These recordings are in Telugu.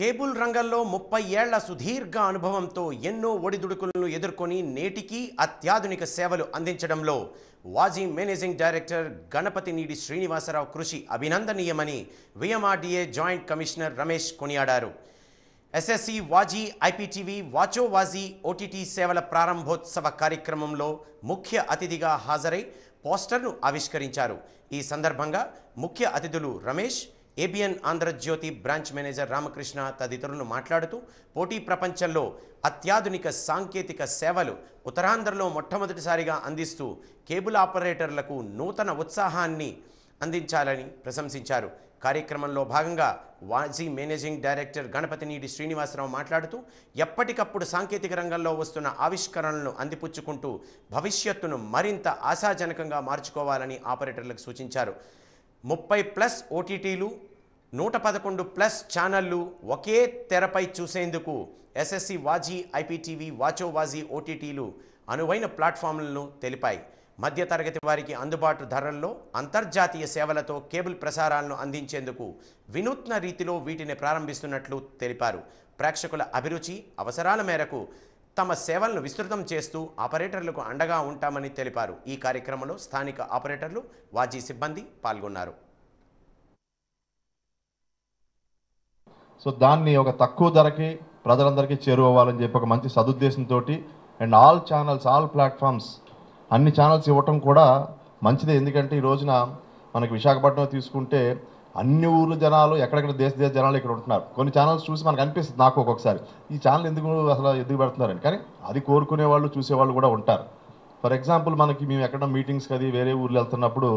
కేబుల్ రంగంలో 30 ఏళ్ల సుదీర్ఘ అనుభవంతో ఎన్నో ఒడిదుడుకులను ఎదుర్కొని నేటికి అత్యాధునిక సేవలు అందించడంలో వాజీ మేనేజింగ్ డైరెక్టర్ గణపతి నీడి శ్రీనివాసరావు కృషి అభినందనీయమని విఎంఆర్డీఏ జాయింట్ కమిషనర్ రమేష్ కొనియాడారు. ఎస్ఎస్సి వాజీ ఐపీటీవీ వాచో వాజీ ఓటీటీ సేవల ప్రారంభోత్సవ కార్యక్రమంలో ముఖ్య అతిథిగా హాజరై పోస్టర్ను ఆవిష్కరించారు. ఈ సందర్భంగా ముఖ్య అతిథులు Ramesh, ABN Andhra Jyothy branch manager Ramakrishna తదితరులు మాట్లాడుతూ పోటీ ప్రపంచంలో అత్యాధునిక సాంకేతిక సేవలు ఉత్తరాంధ్రలో మొట్టమొదటిసారిగా అందిస్తూ కేబుల్ ఆపరేటర్లకు నూతన ఉత్సాహాన్ని అందించాలని ప్రశంసించారు. కార్యక్రమంలో భాగంగా వాజీ మేనేజింగ్ డైరెక్టర్ గణపతి నీడి శ్రీనివాసరావు మాట్లాడుతూ ఎప్పటికప్పుడు సాంకేతిక రంగంలో వస్తున్న ఆవిష్కరణలను అందిపుచ్చుకుంటూ భవిష్యత్తును మరింత ఆశాజనకంగా మార్చుకోవాలని ఆపరేటర్లకు సూచించారు. 30+ ఓటీటీలు, 111+ ఛానళ్లు ఒకే తెరపై చూసేందుకు ఎస్ఎస్సి వాజీ ఐపీటీవీ వాచో వాజీ ఓటీటీలు అనువైన ప్లాట్ఫామ్లను తెలిపాయి. మధ్యతరగతి వారికి అందుబాటు ధరల్లో అంతర్జాతీయ సేవలతో కేబుల్ ప్రసారాలను అందించేందుకు వినూత్న రీతిలో వీటిని ప్రారంభిస్తున్నట్లు తెలిపారు. ప్రేక్షకుల అభిరుచి, అవసరాల మేరకు తమ సేవలను విస్తృతం చేస్తూ ఆపరేటర్లకు అండగా ఉంటామని తెలిపారు. ఈ కార్యక్రమంలో స్థానిక ఆపరేటర్లు, వాజీ సిబ్బంది పాల్గొన్నారు. సో దాన్ని ఒక తక్కువ ధరకి ప్రజలందరికీ చేరువవ్వాలని చెప్పి ఒక మంచి సదుద్దేశంతో and all channels, all platforms, అన్ని ఛానల్స్ ఇవ్వటం కూడా మంచిదే. ఎందుకంటే ఈ రోజున మనకి విశాఖపట్నం తీసుకుంటే అన్ని ఊర్ల జనాలు, ఎక్కడెక్కడ దేశ జనాలు ఇక్కడ ఉంటున్నారు. కొన్ని ఛానల్స్ చూసి మనకు అనిపిస్తుంది, నాకు ఒక్కొక్కసారి ఈ ఛానల్ ఎందుకు పెడుతున్నారని. కానీ అది కోరుకునే వాళ్ళు, చూసేవాళ్ళు కూడా ఉంటారు. ఫర్ ఎగ్జాంపుల్ మేము ఎక్కడ మీటింగ్స్కి అది వేరే ఊర్లో వెళ్తున్నప్పుడు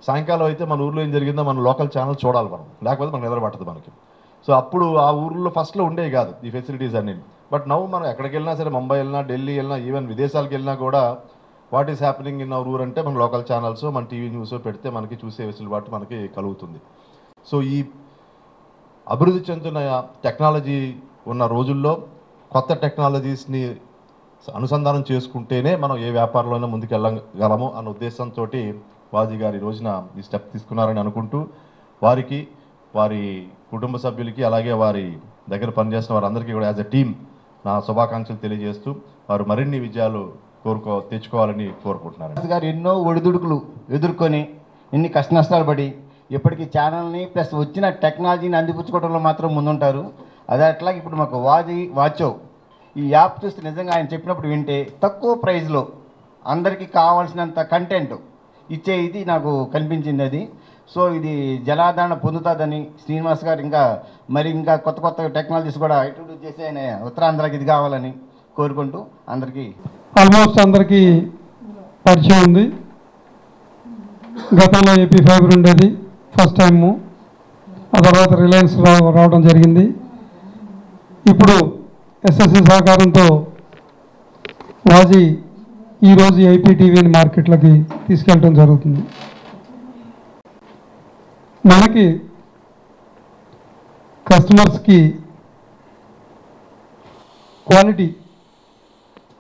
సాయంకాలం అయితే మన ఊర్లో ఏం జరిగిందో మన లోకల్ ఛానల్ చూడాలి మనం, లేకపోతే మనకు నిద్రపట్టదు మనకి. సో అప్పుడు ఆ ఊర్లో ఫస్ట్లో ఉండేవి కాదు ఈ ఫెసిలిటీస్ అన్నీ. బట్ నవ్వు మనం ఎక్కడికి వెళ్ళినా సరే, ముంబై వెళ్ళినా, ఢిల్లీ వెళ్ళినా, ఈవెన్ విదేశాలకు వెళ్ళినా కూడా what is happening in our ఊర్ అంటే మన లోకల్ ఛానల్స్, మన టీవీ న్యూస్ పెడితే మనకి చూసే వెసులుబాటు మనకి కలుగుతుంది. సో ఈ అభివృద్ధి చెందుతున్న టెక్నాలజీ ఉన్న రోజుల్లో కొత్త టెక్నాలజీస్ని అనుసంధానం చేసుకుంటేనే మనం ఏ వ్యాపారంలోనే ముందుకు వెళ్ళగలము అన్న ఉద్దేశంతో వాజీ గారు ఈ రోజున ఈ స్టెప్ తీసుకున్నారని అనుకుంటూ వారికి, వారి కుటుంబ సభ్యులకి, అలాగే వారి దగ్గర పనిచేస్తున్న వారందరికీ కూడా యాజ్ ఎ టీమ్ నా శుభాకాంక్షలు తెలియజేస్తూ వారు మరిన్ని విజయాలు తెచ్చుకోవాలని కోరుకుంటున్నారు. గారు ఎన్నో ఒడిదుడుకులు ఎదుర్కొని, ఎన్ని కష్ట నష్టాలు పడి ఇప్పటికీ ఛానల్ని ప్లస్ వచ్చిన టెక్నాలజీని అందిపుచ్చుకోవడంలో మాత్రం ముందుంటారు. అదే అట్లాగే ఇప్పుడు మాకు వాచో ఈ యాప్ చూస్తే నిజంగా ఆయన చెప్పినప్పుడు వింటే తక్కువ ప్రైస్లో అందరికీ కావాల్సినంత కంటెంట్ ఇచ్చే ఇది నాకు కనిపించింది అది. సో ఇది జనాదరణ పొందుతుందని శ్రీనివాస్ గారు ఇంకా కొత్త టెక్నాలజీస్ కూడా ఇంట్రొడ్యూస్ చేసి ఆయన ఉత్తరాంధ్రకి ఇది కావాలని కోరుకుంటూ అందరికీ ఆల్మోస్ట్ అందరికీ పరిచయం ఉంది. గతంలో ఏపీ ఫైబర్ ఉండేది ఫస్ట్ టైము, ఆ తర్వాత రిలయన్స్ రావడం జరిగింది. ఇప్పుడు ఎస్ఎస్సి సహకారంతో వాజీ ఈరోజు ఐపీటీవీని మార్కెట్లోకి తీసుకెళ్ళడం జరుగుతుంది. మనకి కస్టమర్స్కి క్వాలిటీ,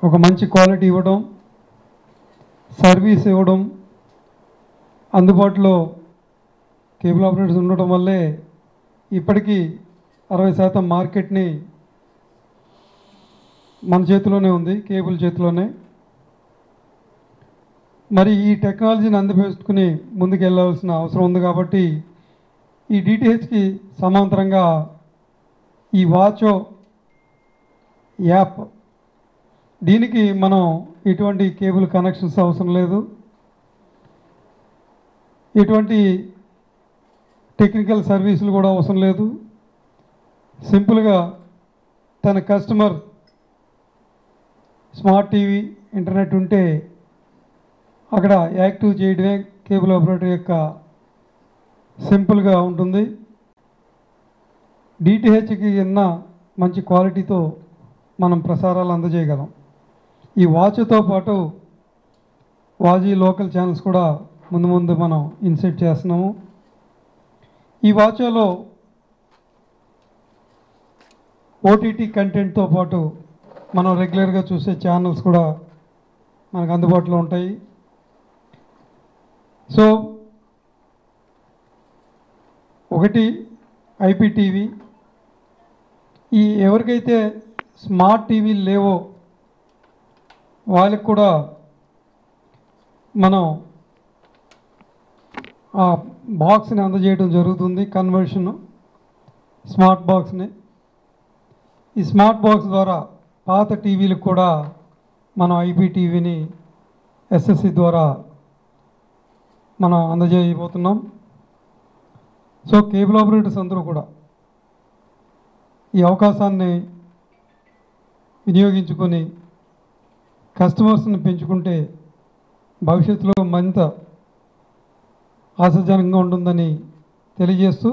ఒక మంచి క్వాలిటీ ఇవ్వడం, సర్వీస్ ఇవ్వడం, అందుబాటులో కేబుల్ ఆపరేటర్స్ ఉండటం వల్లే ఇప్పటికీ 60% మార్కెట్ని మన చేతిలోనే ఉంది, కేబుల్ చేతిలోనే. మరి ఈ టెక్నాలజీని అందిపెట్టుకుని ముందుకు వెళ్ళవలసిన అవసరం ఉంది. కాబట్టి ఈ డిటిహెచ్కి సమాంతరంగా ఈ వాచో యాప్, దీనికి మనం ఎటువంటి కేబుల్ కనెక్షన్స్ అవసరం లేదు, ఎటువంటి టెక్నికల్ సర్వీసులు కూడా అవసరం లేదు. సింపుల్గా తన కస్టమర్ స్మార్ట్ టీవీ, ఇంటర్నెట్ ఉంటే అక్కడ యాక్టివ్ చేయడమే కేబుల్ ఆపరేటర్ యొక్క సింపుల్గా ఉంటుంది. డిటిహెచ్కి ఉన్న మంచి క్వాలిటీతో మనం ప్రసారాలు అందజేయగలం. ఈ వాచ్తో పాటు వాజీ లోకల్ ఛానల్స్ కూడా ముందు మనం ఇన్సెట్ చేస్తున్నాము. ఈ వాచోలో ఓటీటీ కంటెంట్తో పాటు మనం రెగ్యులర్గా చూసే ఛానల్స్ కూడా మనకు అందుబాటులో ఉంటాయి. సో ఒకటి ఐపీటీవీ, ఈ ఎవరికైతే స్మార్ట్ టీవీలు లేవో వాళ్ళకి కూడా మనం ఆ బాక్స్ని అందజేయడం జరుగుతుంది, కన్వర్షన్ స్మార్ట్ బాక్స్ని. ఈ స్మార్ట్ బాక్స్ ద్వారా పాత టీవీలకు కూడా మనం IPTVని SSC ద్వారా మనం అందజేయబోతున్నాం. సో కేబుల్ ఆపరేటర్స్ అందరూ కూడా ఈ అవకాశాన్ని వినియోగించుకొని కస్టమర్స్ని పెంచుకుంటే భవిష్యత్తులో మరింత ఆశాజనకంగా ఉంటుందని తెలియజేస్తూ